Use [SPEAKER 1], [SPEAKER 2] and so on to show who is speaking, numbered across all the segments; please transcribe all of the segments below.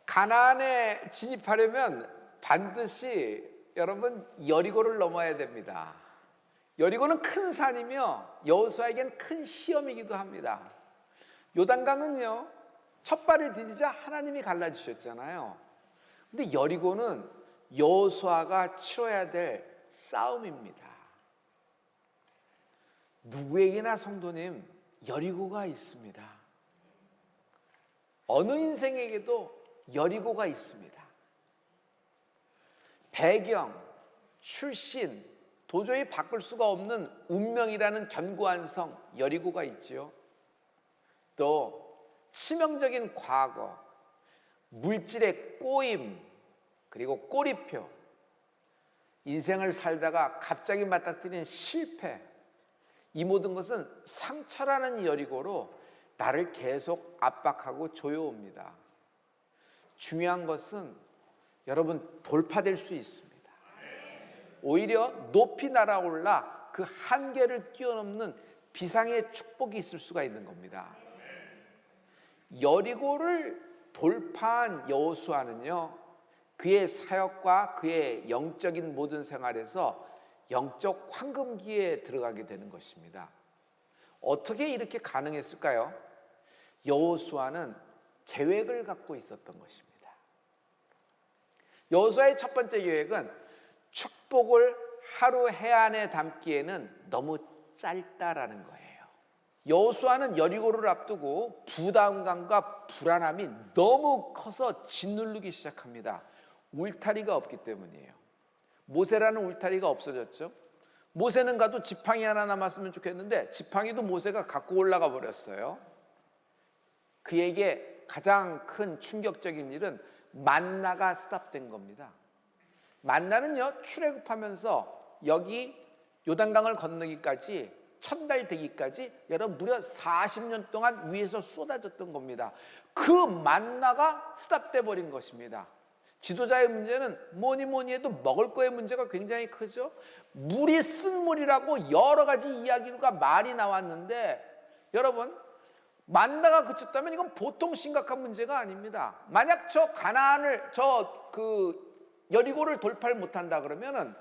[SPEAKER 1] 가나안에 진입하려면 반드시 여러분 여리고를 넘어야 됩니다. 여리고는 큰 산이며 여호수아에겐 큰 시험이기도 합니다. 요단강은요, 첫 발을 디디자 하나님이 갈라주셨잖아요. 근데 여리고는 여호수아가 치러야 될 싸움입니다. 누구에게나 성도님, 여리고가 있습니다. 어느 인생에게도 여리고가 있습니다. 배경, 출신, 도저히 바꿀 수가 없는 운명이라는 견고한 성, 여리고가 있지요. 또 치명적인 과거, 물질의 꼬임, 그리고 꼬리표, 인생을 살다가 갑자기 맞닥뜨린 실패, 이 모든 것은 상처라는 여리고로 나를 계속 압박하고 조여옵니다. 중요한 것은 여러분 돌파될 수 있습니다. 오히려 높이 날아올라 그 한계를 뛰어넘는 비상의 축복이 있을 수가 있는 겁니다. 여리고를 돌파한 여호수아는요, 그의 사역과 그의 영적인 모든 생활에서 영적 황금기에 들어가게 되는 것입니다. 어떻게 이렇게 가능했을까요? 여호수아는 계획을 갖고 있었던 것입니다. 여호수아의 첫 번째 계획은 축복을 하루 해 안에 담기에는 너무 짧다라는 거예요. 여호수아는 여리고를 앞두고 부담감과 불안함이 너무 커서 짓누르기 시작합니다. 울타리가 없기 때문이에요. 모세라는 울타리가 없어졌죠. 모세는 가도 지팡이 하나 남았으면 좋겠는데 지팡이도 모세가 갖고 올라가 버렸어요. 그에게 가장 큰 충격적인 일은 만나가 스탑된 겁니다. 만나는요, 출애굽하면서 여기 요단강을 건너기까지 첫날 되기까지 여러분 무려 40년 동안 위에서 쏟아졌던 겁니다. 그 만나가 스탑돼 버린 것입니다. 지도자의 문제는 뭐니 해도 먹을 거의 문제가 굉장히 크죠. 물이 쓴 물이라고 여러 가지 이야기가 말이 나왔는데 여러분, 만나가 그쳤다면 이건 보통 심각한 문제가 아닙니다. 만약 저 가나안을 여리고를 돌파를 못한다 그러면은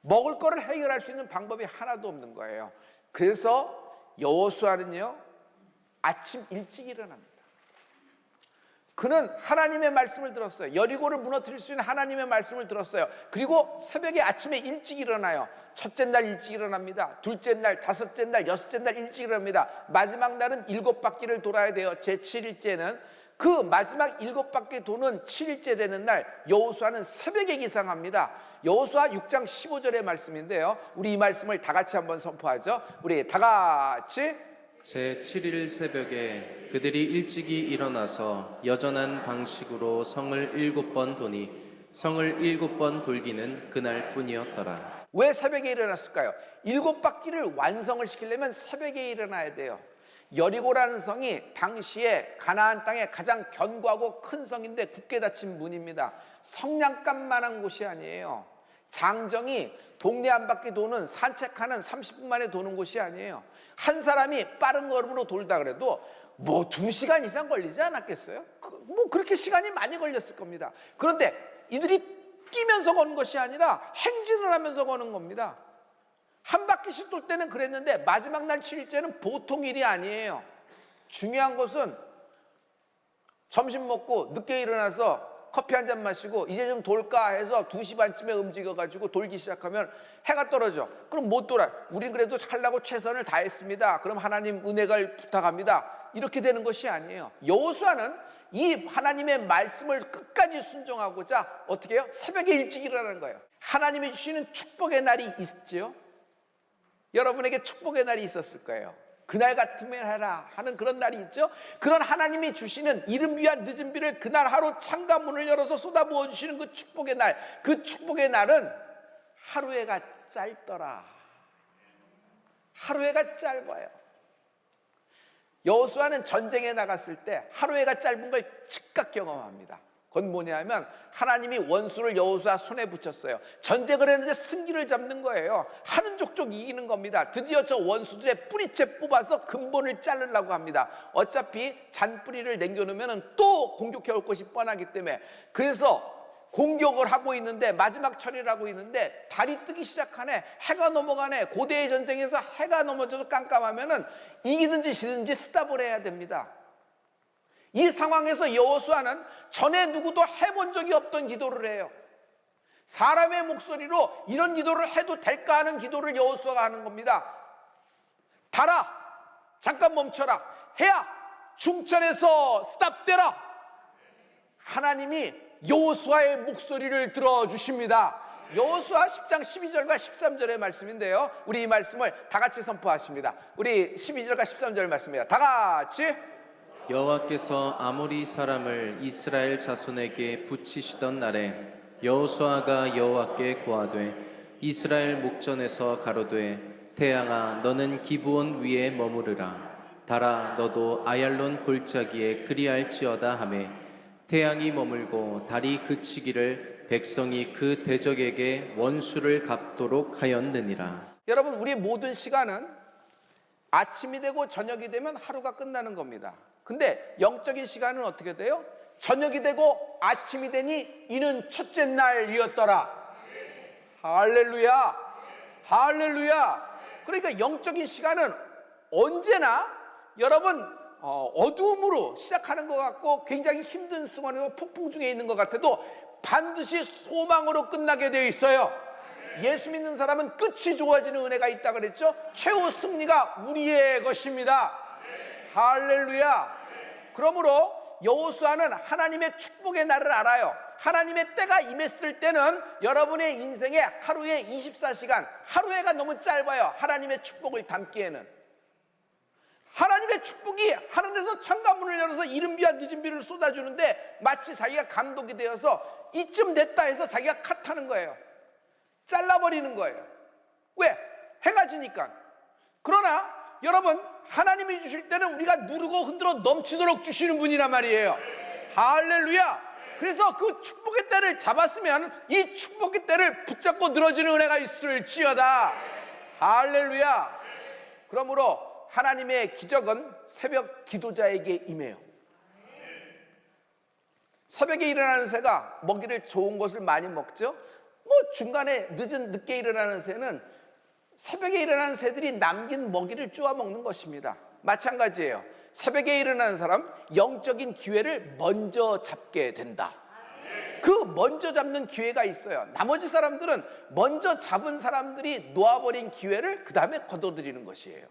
[SPEAKER 1] 먹을 거를 해결할 수 있는 방법이 하나도 없는 거예요. 그래서 여호수아는요, 아침 일찍 일어납니다. 그는 하나님의 말씀을 들었어요. 여리고를 무너뜨릴 수 있는 하나님의 말씀을 들었어요. 그리고 새벽에 아침에 일찍 일어나요. 첫째 날 일찍 일어납니다. 둘째 날, 다섯째 날, 여섯째 날 일찍 일어납니다. 마지막 날은 7바퀴를 돌아야 돼요. 제 7일째는. 그 마지막 7바퀴 도는 7일째 되는 날 여호수아는 새벽에 기상합니다. 여호수아 6장 15절의 말씀인데요, 우리 이 말씀을 다 같이 한번 선포하죠. 우리 다 같이.
[SPEAKER 2] 제7일 새벽에 그들이 일찍이 일어나서 여전한 방식으로 성을 7번 도니 성을 7번 돌기는 그날뿐이었더라.
[SPEAKER 1] 왜 새벽에 일어났을까요? 7바퀴를 완성을 시키려면 새벽에 일어나야 돼요. 여리고라는 성이 당시에 가나안 땅의 가장 견고하고 큰 성인데 굳게 닫힌 문입니다. 성냥감만한 곳이 아니에요. 장정이 동네 한 바퀴 도는, 산책하는 30분 만에 도는 곳이 아니에요. 한 사람이 빠른 걸음으로 돌다 그래도 뭐 2시간 이상 걸리지 않았겠어요? 뭐 그렇게 시간이 많이 걸렸을 겁니다. 그런데 이들이 뛰면서 거는 것이 아니라 행진을 하면서 거는 겁니다. 한 바퀴씩 돌 때는 그랬는데 마지막 날 7일째는 보통 일이 아니에요. 중요한 것은 점심 먹고 늦게 일어나서 커피 한 잔 마시고 이제 좀 돌까 해서 2시 반쯤에 움직여가지고 돌기 시작하면 해가 떨어져. 그럼 못 돌아요. 우린 그래도 하려고 최선을 다했습니다. 그럼 하나님 은혜가 부탁합니다. 이렇게 되는 것이 아니에요. 여호수아는 이 하나님의 말씀을 끝까지 순종하고자 어떻게 해요? 새벽에 일찍 일어나는 거예요. 하나님이 주시는 축복의 날이 있죠. 여러분에게 축복의 날이 있었을 거예요. 그날 같으면 해라 하는 그런 날이 있죠. 그런 하나님이 주시는 이른 비와 늦은 비를 그날 하루 창가문을 열어서 쏟아부어 주시는 그 축복의 날, 그 축복의 날은 하루해가 짧더라. 하루해가 짧아요. 여호수아는 전쟁에 나갔을 때 하루해가 짧은 걸 즉각 경험합니다. 그건 뭐냐면 하나님이 원수를 여호수아 손에 붙였어요. 전쟁을 했는데 승기를 잡는 거예요. 하는 족족 이기는 겁니다. 드디어 저 원수들의 뿌리채 뽑아서 근본을 자르려고 합니다. 어차피 잔뿌리를 남겨놓으면 또 공격해 올 것이 뻔하기 때문에. 그래서 공격을 하고 있는데, 마지막 처리를 하고 있는데 달이 뜨기 시작하네. 해가 넘어가네. 고대의 전쟁에서 해가 넘어져서 깜깜하면은 이기든지 지든지 스탑을 해야 됩니다. 이 상황에서 여호수아는 전에 누구도 해본 적이 없던 기도를 해요. 사람의 목소리로 이런 기도를 해도 될까 하는 기도를 여호수아가 하는 겁니다. 달아, 잠깐 멈춰라. 해야, 중천에서 스탑되라. 하나님이 여호수아의 목소리를 들어주십니다. 여호수아 10장 12절과 13절의 말씀인데요, 우리 이 말씀을 다 같이 선포하십니다. 우리 12절과 13절 말씀입니다. 다 같이.
[SPEAKER 2] 여호와께서 아모리 사람을 이스라엘 자손에게 붙이시던 날에 여호수아가 여호와께 고하되 이스라엘 목전에서 가로되 태양아 너는 기브온 위에 머무르라. 달아 너도 아얄론 골짜기에 그리할지어다 하매 태양이 머물고 달이 그치기를 백성이 그 대적에게 원수를 갚도록 하였느니라.
[SPEAKER 1] 여러분, 우리 모든 시간은 아침이 되고 저녁이 되면 하루가 끝나는 겁니다. 근데 영적인 시간은 어떻게 돼요? 저녁이 되고 아침이 되니 이는 첫째 날이었더라. 할렐루야, 할렐루야. 그러니까 영적인 시간은 언제나 여러분 어두움으로 시작하는 것 같고 굉장히 힘든 순간이고 폭풍 중에 있는 것 같아도 반드시 소망으로 끝나게 되어 있어요. 예수 믿는 사람은 끝이 좋아지는 은혜가 있다 그랬죠. 최후 승리가 우리의 것입니다. 할렐루야. 그러므로 여호수아는 하나님의 축복의 날을 알아요. 하나님의 때가 임했을 때는 여러분의 인생에 하루에 24시간, 하루에가 너무 짧아요. 하나님의 축복을 담기에는. 하나님의 축복이 하늘에서 창가문을 열어서 이른 비와 늦은 비를 쏟아주는데 마치 자기가 감독이 되어서 이쯤 됐다 해서 자기가 컷하는 거예요. 잘라버리는 거예요. 왜? 해가 지니까. 그러나 여러분, 하나님이 주실 때는 우리가 누르고 흔들어 넘치도록 주시는 분이란 말이에요. 할렐루야. 그래서 그 축복의 때를 잡았으면 이 축복의 때를 붙잡고 늘어지는 은혜가 있을지어다. 할렐루야. 그러므로 하나님의 기적은 새벽 기도자에게 임해요. 새벽에 일어나는 새가 먹이를 좋은 것을 많이 먹죠. 중간에 늦게 일어나는 새는 새벽에 일어나는 새들이 남긴 먹이를 쪼아 먹는 것입니다. 마찬가지예요. 새벽에 일어나는 사람, 영적인 기회를 먼저 잡게 된다. 그 먼저 잡는 기회가 있어요. 나머지 사람들은 먼저 잡은 사람들이 놓아버린 기회를 그 다음에 거둬들이는 것이에요.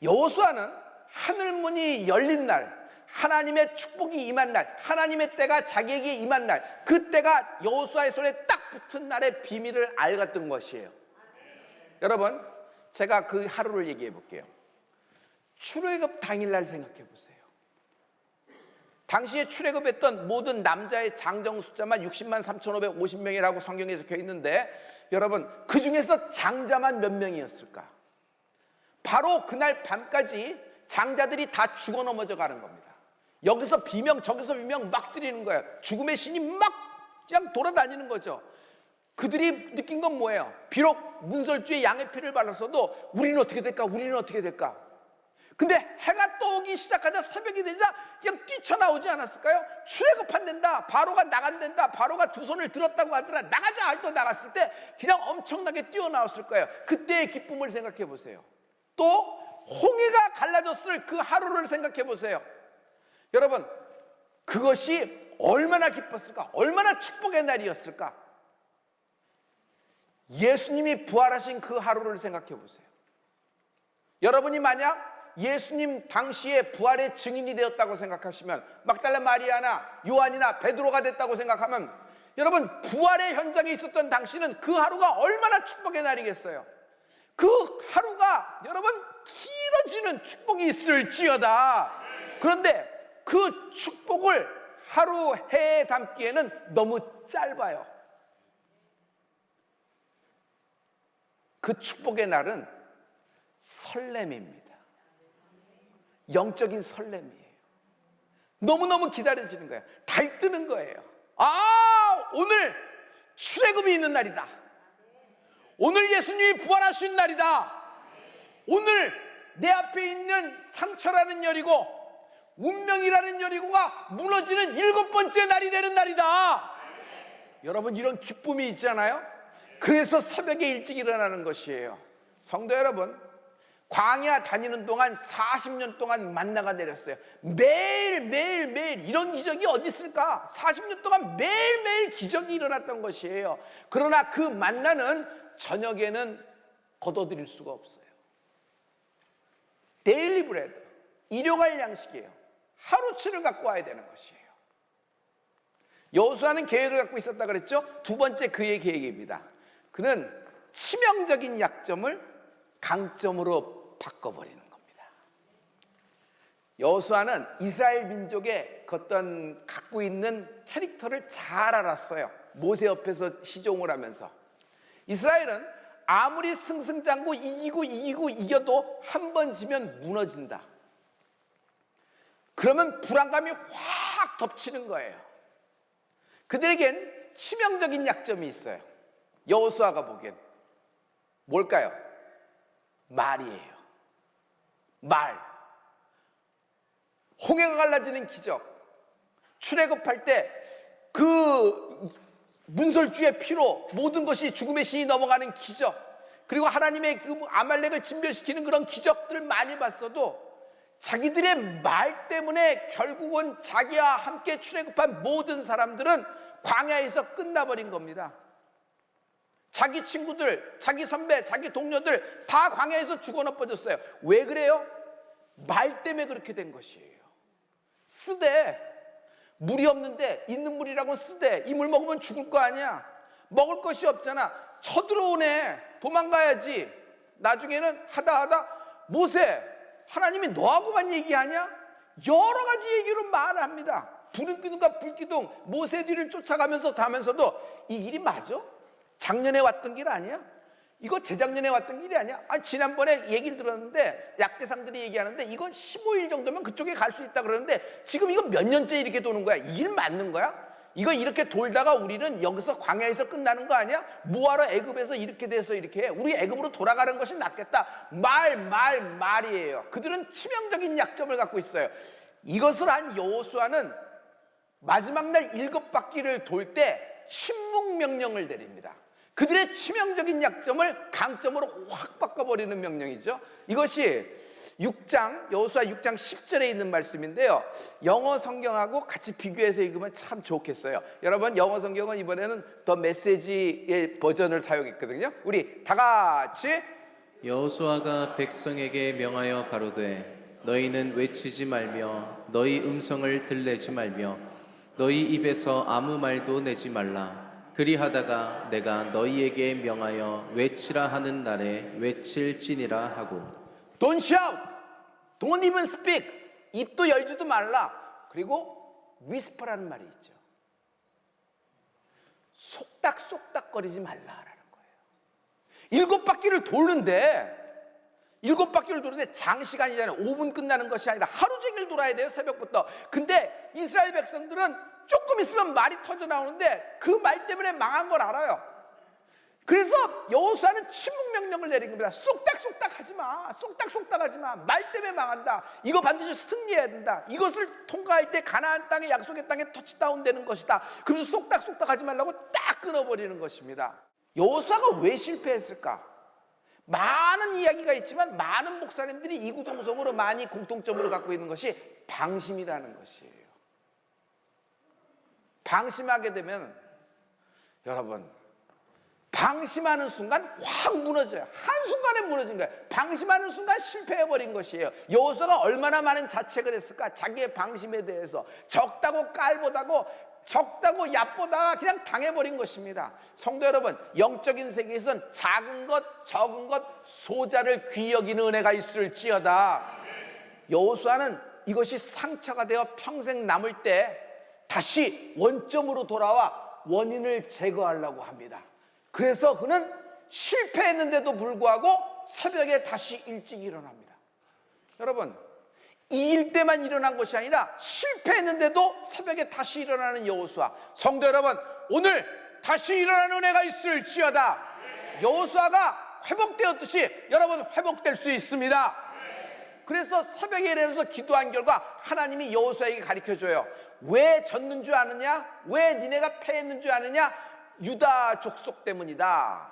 [SPEAKER 1] 여호수아는 하늘문이 열린 날, 하나님의 축복이 임한 날, 하나님의 때가 자기에게 임한 날, 그 때가 여호수아의 손에 딱 붙은 날의 비밀을 알았던 것이에요. 여러분, 제가 그 하루를 얘기해 볼게요. 출애굽 당일날 생각해 보세요. 당시에 출애굽했던 모든 남자의 장정 숫자만 60만 3,550명이라고 성경에 적혀 있는데, 여러분, 그 중에서 장자만 몇 명이었을까? 바로 그날 밤까지 장자들이 다 죽어 넘어져 가는 겁니다. 여기서 비명 저기서 비명 막 드리는 거예요. 죽음의 신이 막 그냥 돌아다니는 거죠. 그들이 느낀 건 뭐예요? 비록 문설주에 양의 피를 발랐어도 우리는 어떻게 될까? 우리는 어떻게 될까? 근데 해가 떠오기 시작하자 새벽이 되자 그냥 뛰쳐나오지 않았을까요? 출애굽한댄다, 바로가 나간댄다, 바로가 두 손을 들었다고 하더라, 나가자 할 때 나갔을 때 그냥 엄청나게 뛰어나왔을 거예요. 그때의 기쁨을 생각해 보세요. 또 홍해가 갈라졌을 그 하루를 생각해 보세요. 여러분, 그것이 얼마나 기뻤을까? 얼마나 축복의 날이었을까? 예수님이 부활하신 그 하루를 생각해 보세요. 여러분이 만약 예수님 당시에 부활의 증인이 되었다고 생각하시면, 막달라 마리아나 요한이나 베드로가 됐다고 생각하면, 여러분, 부활의 현장에 있었던 당신은 그 하루가 얼마나 축복의 날이겠어요? 그 하루가 여러분 길어지는 축복이 있을지어다. 그런데 그 축복을 하루 해에 담기에는 너무 짧아요. 그 축복의 날은 설렘입니다. 영적인 설렘이에요. 너무너무 기다려지는 거예요. 달 뜨는 거예요. 아, 오늘 출애굽이 있는 날이다. 오늘 예수님이 부활하신 날이다. 오늘 내 앞에 있는 상처라는 여리고, 운명이라는 여리고가 무너지는 7번째 날이 되는 날이다. 여러분, 이런 기쁨이 있잖아요. 그래서 새벽에 일찍 일어나는 것이에요. 성도 여러분, 광야 다니는 동안 40년 동안 만나가 내렸어요. 매일 이런 기적이 어디 있을까? 40년 동안 매일매일 기적이 일어났던 것이에요. 그러나 그 만나는 저녁에는 거둬들일 수가 없어요. 데일리 브레드, 일용할 양식이에요. 하루치를 갖고 와야 되는 것이에요. 여호수아는 계획을 갖고 있었다 그랬죠? 두 번째 그의 계획입니다. 그는 치명적인 약점을 강점으로 바꿔버리는 겁니다. 여호수아는 이스라엘 민족의 어떤 갖고 있는 캐릭터를 잘 알았어요. 모세 옆에서 시종을 하면서. 이스라엘은 아무리 승승장구 이겨도 한 번 지면 무너진다. 그러면 불안감이 확 덮치는 거예요. 그들에겐 치명적인 약점이 있어요. 여호수아가 보기엔 뭘까요? 말이에요. 말. 홍해가 갈라지는 기적. 출애굽할 때 그 문설주의 피로 모든 것이 죽음의 신이 넘어가는 기적, 그리고 하나님의 그 아말렉을 진멸시키는 그런 기적들을 많이 봤어도 자기들의 말 때문에 결국은 자기와 함께 출애굽한 모든 사람들은 광야에서 끝나버린 겁니다. 자기 친구들, 자기 선배, 자기 동료들 다 광야에서 죽어 넘어졌어요. 왜 그래요? 말 때문에 그렇게 된 것이에요. 쓰대. 물이 없는데 있는 물이라고 쓰대. 이 물 먹으면 죽을 거 아니야. 먹을 것이 없잖아. 쳐들어오네. 도망가야지. 나중에는 하다 모세, 하나님이 너하고만 얘기하냐? 여러 가지 얘기로 말을 합니다. 불은 기둥과 불기둥, 모세 뒤를 쫓아가면서 다면서도 이 길이 맞아? 작년에 왔던 길 아니야? 이거 재작년에 왔던 길이 아니야? 지난번에 얘기를 들었는데 약대상들이 얘기하는데 이건 15일 정도면 그쪽에 갈 수 있다 그러는데 지금 이거 몇 년째 이렇게 도는 거야? 이 길 맞는 거야? 이거 이렇게 돌다가 우리는 여기서 광야에서 끝나는 거 아니야? 뭐하러 애굽에서 이렇게 돼서 이렇게 해? 우리 애굽으로 돌아가는 것이 낫겠다. 말이에요. 그들은 치명적인 약점을 갖고 있어요. 이것을 한 여호수아는 마지막 날 7바퀴를 돌 때 침묵 명령을 내립니다. 그들의 치명적인 약점을 강점으로 확 바꿔버리는 명령이죠. 이것이 6장, 여호수아 6장 10절에 있는 말씀인데요. 영어 성경하고 같이 비교해서 읽으면 참 좋겠어요. 여러분, 영어 성경은 이번에는 더 메시지의 버전을 사용했거든요. 우리 다 같이.
[SPEAKER 2] 여호수아가 백성에게 명하여 가로되 너희는 외치지 말며 너희 음성을 들내지 말며 너희 입에서 아무 말도 내지 말라. 그리하다가 내가 너희에게 명하여 외치라 하는 날에 외칠지니라 하고.
[SPEAKER 1] Don't shout, don't even speak. 입도 열지도 말라. 그리고 whisper라는 말이 있죠. 속닥속닥거리지 말라라는 거예요. 7바퀴를 도는데 7바퀴를 도는데 장시간이잖아요. 5분 끝나는 것이 아니라 하루 종일 돌아야 돼요. 새벽부터. 근데 이스라엘 백성들은 조금 있으면 말이 터져 나오는데 그 말 때문에 망한 걸 알아요. 그래서 여호수아는 침묵 명령을 내린 겁니다. 쏙닥쏙닥 하지 마. 쏙닥쏙닥 하지 마. 말 때문에 망한다. 이거 반드시 승리해야 된다. 이것을 통과할 때 가나안 땅에, 약속의 땅에 터치다운 되는 것이다. 그래서 쏙닥쏙닥 하지 말라고 딱 끊어버리는 것입니다. 여호수아가 왜 실패했을까? 많은 이야기가 있지만 많은 목사님들이 이구동성으로 많이 공통점으로 갖고 있는 것이 방심이라는 것이에요. 방심하게 되면 여러분, 방심하는 순간 확 무너져요. 한순간에 무너진 거예요. 방심하는 순간 실패해버린 것이에요. 여호수아가 얼마나 많은 자책을 했을까? 자기의 방심에 대해서 적다고 깔보다고 적다고 얕보다가 그냥 당해버린 것입니다. 성도 여러분, 영적인 세계에선 작은 것 적은 것 소자를 귀히 여기는 은혜가 있을지어다. 여호수아는 이것이 상처가 되어 평생 남을 때 다시 원점으로 돌아와 원인을 제거하려고 합니다. 그래서 그는 실패했는데도 불구하고 새벽에 다시 일찍 일어납니다. 여러분, 이 일 때만 일어난 것이 아니라 실패했는데도 새벽에 다시 일어나는 여호수아. 성도 여러분, 오늘 다시 일어나는 은혜가 있을지어다. 여호수아가 회복되었듯이 여러분 회복될 수 있습니다. 그래서 새벽에 일어나서 기도한 결과 하나님이 여호수아에게 가르쳐줘요. 왜 졌는 줄 아느냐? 왜 니네가 패했는 줄 아느냐? 유다 족속 때문이다.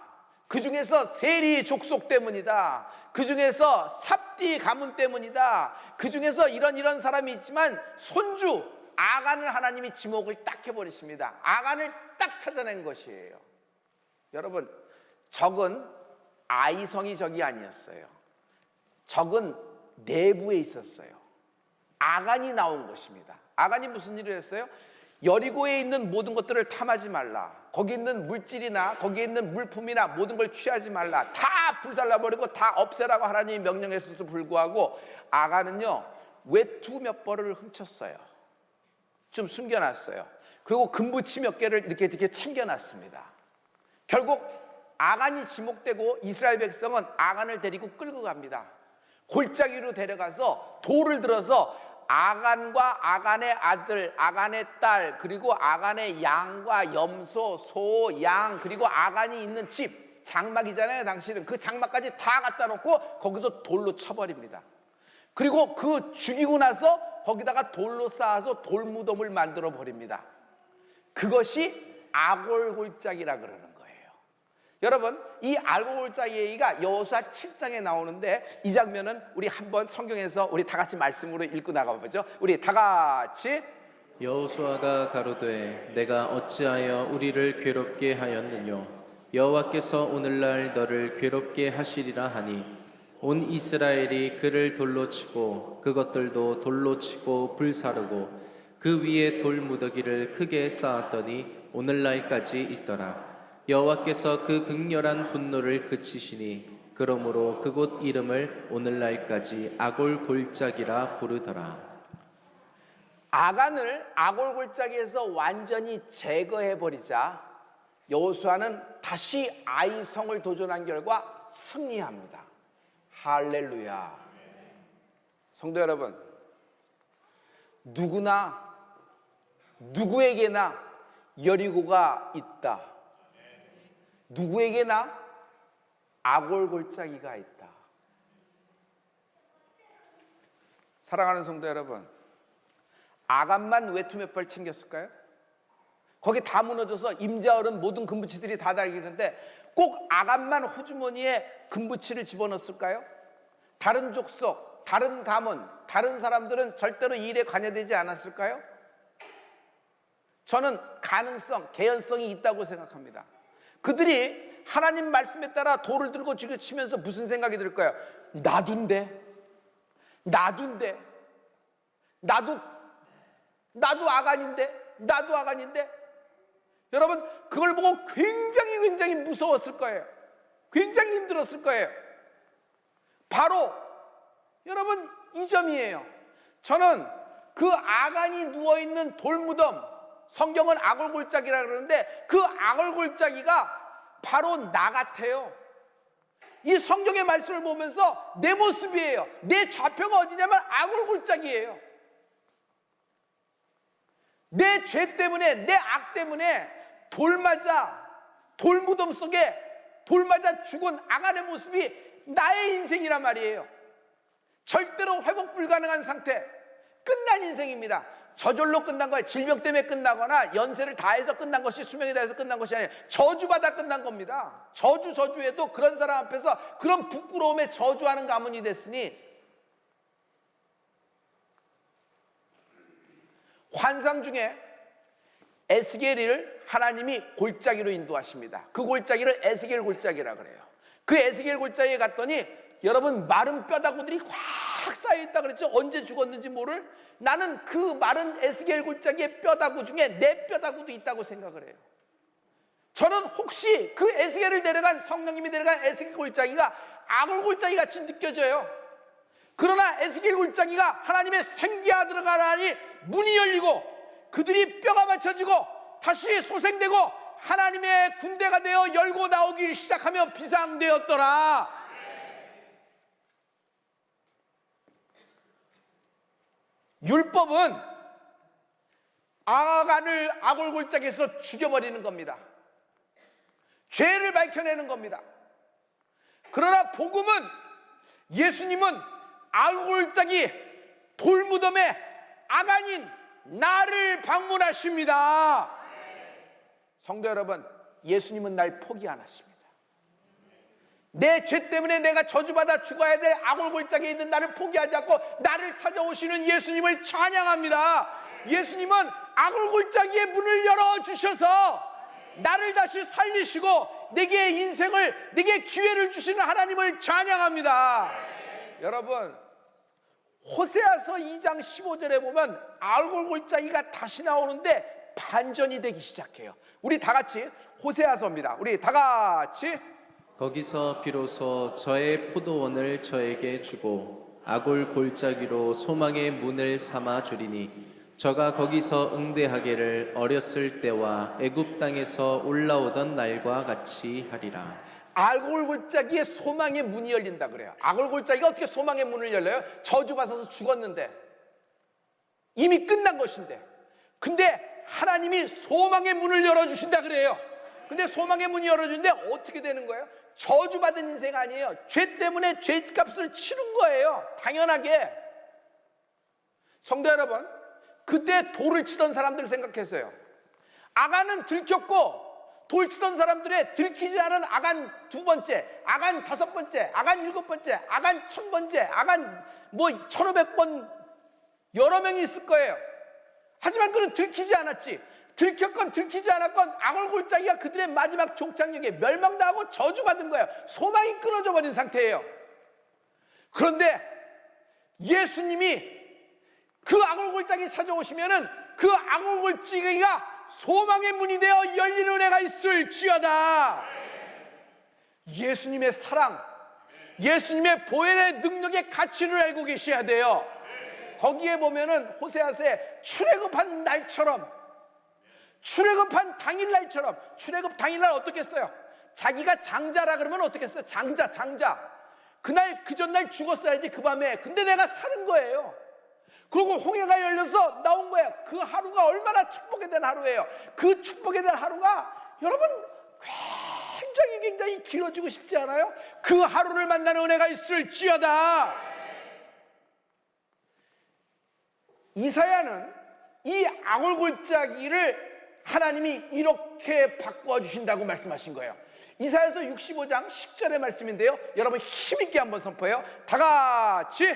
[SPEAKER 1] 그 중에서 세리 족속 때문이다. 그 중에서 삽디 가문 때문이다. 그 중에서 이런 사람이 있지만 손주 아간을 하나님이 지목을 딱 해버리십니다. 아간을 딱 찾아낸 것이에요. 여러분, 적은 아이성이 적이 아니었어요. 적은 내부에 있었어요. 아간이 나온 것입니다. 아간이 무슨 일을 했어요? 여리고에 있는 모든 것들을 탐하지 말라. 거기 있는 물질이나 거기에 있는 물품이나 모든 걸 취하지 말라. 다 불살라버리고 다 없애라고 하나님이 명령했음에도 불구하고 아간은요, 외투 몇 벌을 훔쳤어요. 좀 숨겨놨어요. 그리고 금부치 몇 개를 이렇게 챙겨놨습니다. 결국 아간이 지목되고 이스라엘 백성은 아간을 데리고 끌고 갑니다. 골짜기로 데려가서 돌을 들어서 아간과 아간의 아들, 아간의 딸, 그리고 아간의 양과 염소, 소, 양, 그리고 아간이 있는 집, 장막이잖아요. 당시는 그 장막까지 다 갖다 놓고 거기서 돌로 쳐버립니다. 그리고 그 죽이고 나서 거기다가 돌로 쌓아서 돌무덤을 만들어 버립니다. 그것이 아골골짜기라 그러는 거예요. 여러분, 이 아골골짜기 얘기가 여호수아 7장에 나오는데 이 장면은 우리 한번 성경에서 우리 다 같이 말씀으로 읽고 나가보죠. 우리 다 같이.
[SPEAKER 2] 여호수아가 가로되 내가 어찌하여 우리를 괴롭게 하였느뇨? 여호와께서 오늘날 너를 괴롭게 하시리라 하니 온 이스라엘이 그를 돌로 치고 그것들도 돌로 치고 불사르고 그 위에 돌무더기를 크게 쌓았더니 오늘날까지 있더라. 여호와께서 그 극렬한 분노를 그치시니 그러므로 그곳 이름을 오늘날까지 아골골짜기라 부르더라.
[SPEAKER 1] 아간을 아골골짜기에서 완전히 제거해버리자 여호수아는 다시 아이성을 도전한 결과 승리합니다. 할렐루야. 성도 여러분, 누구나 누구에게나 여리고가 있다. 누구에게나 아골골짜기가 있다. 사랑하는 성도 여러분, 아간만 외투 몇 벌 챙겼을까요? 거기 다 무너져서 임자얼은 모든 금부치들이 다 달리는데 꼭 아간만 호주머니에 금부치를 집어넣었을까요? 다른 족속, 다른 가문, 다른 사람들은 절대로 이 일에 관여되지 않았을까요? 저는 가능성, 개연성이 있다고 생각합니다. 그들이 하나님 말씀에 따라 돌을 들고 치면서 무슨 생각이 들까요? 나둔데 나도 아간인데 여러분, 그걸 보고 굉장히 무서웠을 거예요. 굉장히 힘들었을 거예요. 바로 여러분 이 점이에요. 저는 그 아간이 누워있는 돌무덤, 성경은 아골골짜기라 그러는데 그 아골골짜기가 바로 나 같아요. 이 성경의 말씀을 보면서 내 모습이에요. 내 좌표가 어디냐면 아골골짜기예요. 내 죄 때문에, 내 악 때문에 돌 맞아 돌무덤 속에 돌 맞아 죽은 아간의 모습이 나의 인생이란 말이에요. 절대로 회복 불가능한 상태, 끝난 인생입니다. 저절로 끝난 거예요. 질병 때문에 끝나거나 연세를 다해서 끝난 것이, 수명이 다해서 끝난 것이 아니에요. 저주받아 끝난 겁니다. 저주해도 그런 사람 앞에서 그런 부끄러움에 저주하는 가문이 됐으니, 환상 중에 에스겔을 하나님이 골짜기로 인도하십니다. 그 골짜기를 에스겔 골짜기라 그래요. 그 에스겔 골짜기에 갔더니 여러분, 마른 뼈다구들이 꽉 쌓여있다 그랬죠. 언제 죽었는지 모를. 나는 그 마른 에스겔 골짜기의 뼈다구 중에 내 뼈다구도 있다고 생각을 해요. 저는 혹시 그 에스겔을 데려간, 성령님이 데려간 에스겔 골짜기가 아골 골짜기 같이 느껴져요. 그러나 에스겔 골짜기가 하나님의 생기하 들어가라니 문이 열리고 그들이 뼈가 맞춰지고 다시 소생되고 하나님의 군대가 되어 열고 나오기 시작하며 비상되었더라. 율법은 아간을 아골골짜기에서 죽여버리는 겁니다. 죄를 밝혀내는 겁니다. 그러나 복음은, 예수님은 아골골짜기 돌무덤에 아간인 나를 방문하십니다. 성도 여러분, 예수님은 날 포기 안 하십니다. 내 죄 때문에 내가 저주받아 죽어야 될 아골골짜기에 있는 나를 포기하지 않고 나를 찾아오시는 예수님을 찬양합니다. 예수님은 아골골짜기의 문을 열어주셔서 나를 다시 살리시고 내게 인생을, 내게 기회를 주시는 하나님을 찬양합니다. 여러분, 호세아서 2장 15절에 보면 아골골짜기가 다시 나오는데 반전이 되기 시작해요. 우리 다 같이 호세아서입니다. 우리 다 같이.
[SPEAKER 2] 거기서 비로소 저의 포도원을 저에게 주고 아골 골짜기로 소망의 문을 삼아 주리니 저가 거기서 응대하기를 어렸을 때와 애굽 땅에서 올라오던 날과 같이 하리라.
[SPEAKER 1] 아골골짜기에 소망의 문이 열린다 그래요. 아골골짜기가 어떻게 소망의 문을 열려요? 저주받아서 죽었는데, 이미 끝난 것인데, 근데 하나님이 소망의 문을 열어주신다 그래요. 근데 소망의 문이 열어주는데 어떻게 되는 거예요? 저주받은 인생 아니에요. 죄 때문에 죄값을 치른 거예요. 당연하게. 성도 여러분, 그때 돌을 치던 사람들을 생각했어요. 아간은 들켰고 돌 치던 사람들의 들키지 않은 아간 2번째, 아간 5번째, 아간 7번째, 아간 1000번째, 아간 1500번 여러 명이 있을 거예요. 하지만 그는 들키지 않았지. 들켰건 들키지 않았건 아골골짜기가 그들의 마지막 종착역에 멸망당하고 저주받은 거예요. 소망이 끊어져 버린 상태예요. 그런데 예수님이 그 아골골짜기 찾아오시면은 그 아골골짜기가 소망의 문이 되어 열리는 은혜가 있을지어다. 예수님의 사랑, 예수님의 보혈의 능력의 가치를 알고 계셔야 돼요. 거기에 보면은 호세아서에 출애굽한 날처럼, 출애굽한 당일날처럼, 출애굽 당일날 어떻게 했어요? 자기가 장자라 그러면 어떻게 했어요? 장자. 그날 그 전날 죽었어야지, 그 밤에. 근데 내가 사는 거예요. 그리고 홍해가 열려서 나온 거예요. 그 하루가 얼마나 축복에 대한 하루예요. 그 축복에 대한 하루가 여러분 굉장히 길어지고 싶지 않아요? 그 하루를 만나는 은혜가 있을지어다. 이사야는 이 아골골짜기를 하나님이 이렇게 바꾸어 주신다고 말씀하신 거예요. 이사야서 65장 10절의 말씀인데요, 여러분 힘있게 한번 선포해요. 다 같이.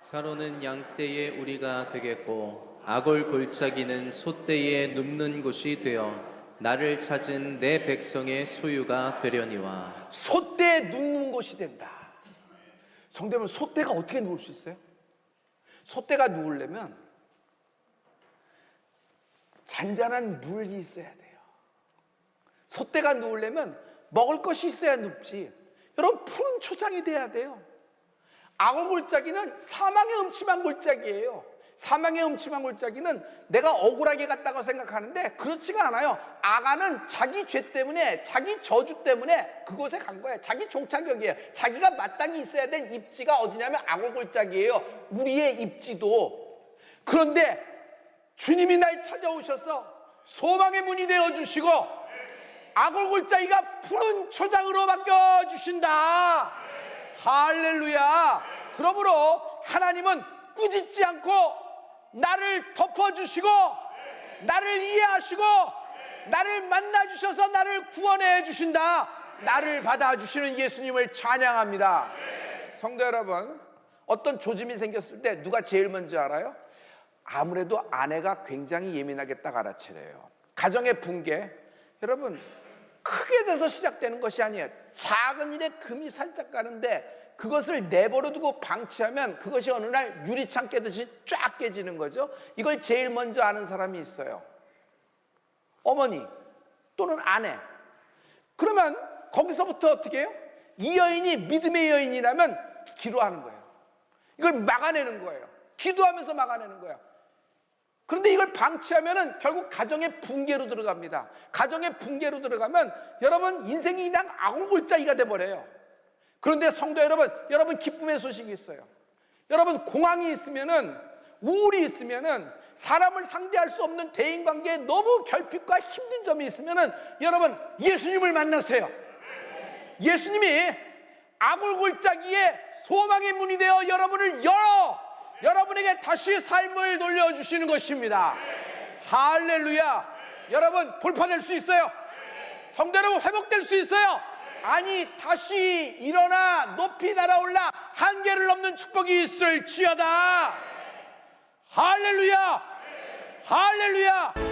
[SPEAKER 2] 사로는 양떼의 우리가 되겠고 아골 골짜기는 소떼의 눕는 곳이 되어 나를 찾은 내 백성의 소유가 되려니와.
[SPEAKER 1] 소떼에 눕는 곳이 된다. 성도여러분, 소떼가 어떻게 누울 수 있어요? 소떼가 누우려면 잔잔한 물이 있어야 돼요. 소떼가 누우려면 먹을 것이 있어야 눕지. 여러분, 푸른 초장이 돼야 돼요. 아골골짜기는 사망의 음침한 골짜기예요. 사망의 음침한 골짜기는 내가 억울하게 갔다고 생각하는데 그렇지가 않아요. 아간은 자기 죄 때문에, 자기 저주 때문에 그곳에 간 거예요. 자기 종착역이에요. 자기가 마땅히 있어야 될 입지가 어디냐면 아골골짜기예요. 우리의 입지도. 그런데 주님이 날 찾아오셔서 소망의 문이 되어주시고 아골골짜기가 푸른 초장으로 바뀌어주신다. 할렐루야. 그러므로 하나님은 꾸짖지 않고 나를 덮어주시고 나를 이해하시고 나를 만나주셔서 나를 구원해 주신다. 나를 받아주시는 예수님을 찬양합니다. 성도 여러분, 어떤 조짐이 생겼을 때 누가 제일 먼저 알아요? 아무래도 아내가 굉장히 예민하게 딱 알아채려요. 가정의 붕괴, 여러분 크게 돼서 시작되는 것이 아니에요. 작은 일에 금이 살짝 가는데 그것을 내버려 두고 방치하면 그것이 어느 날 유리창 깨듯이 쫙 깨지는 거죠. 이걸 제일 먼저 아는 사람이 있어요. 어머니 또는 아내. 그러면 거기서부터 어떻게 해요? 이 여인이 믿음의 여인이라면 기도하는 거예요. 이걸 막아내는 거예요. 기도하면서 막아내는 거예요. 그런데 이걸 방치하면은 결국 가정의 붕괴로 들어갑니다. 가정의 붕괴로 들어가면 여러분 인생이 그냥 아골골짜기가 돼버려요. 그런데 성도 여러분, 여러분 기쁨의 소식이 있어요. 여러분 공항이 있으면은 우울이 있으면은, 사람을 상대할 수 없는 대인관계에 너무 결핍과 힘든 점이 있으면은 여러분 예수님을 만나세요. 예수님이 아골골짜기에 소망의 문이 되어 여러분을 열어 여러분에게 다시 삶을 돌려주시는 것입니다. 할렐루야. 여러분 돌파될 수 있어요. 성도 여러분 회복될 수 있어요. 아니 다시 일어나 높이 날아올라 한계를 넘는 축복이 있을지어다. 할렐루야. 할렐루야.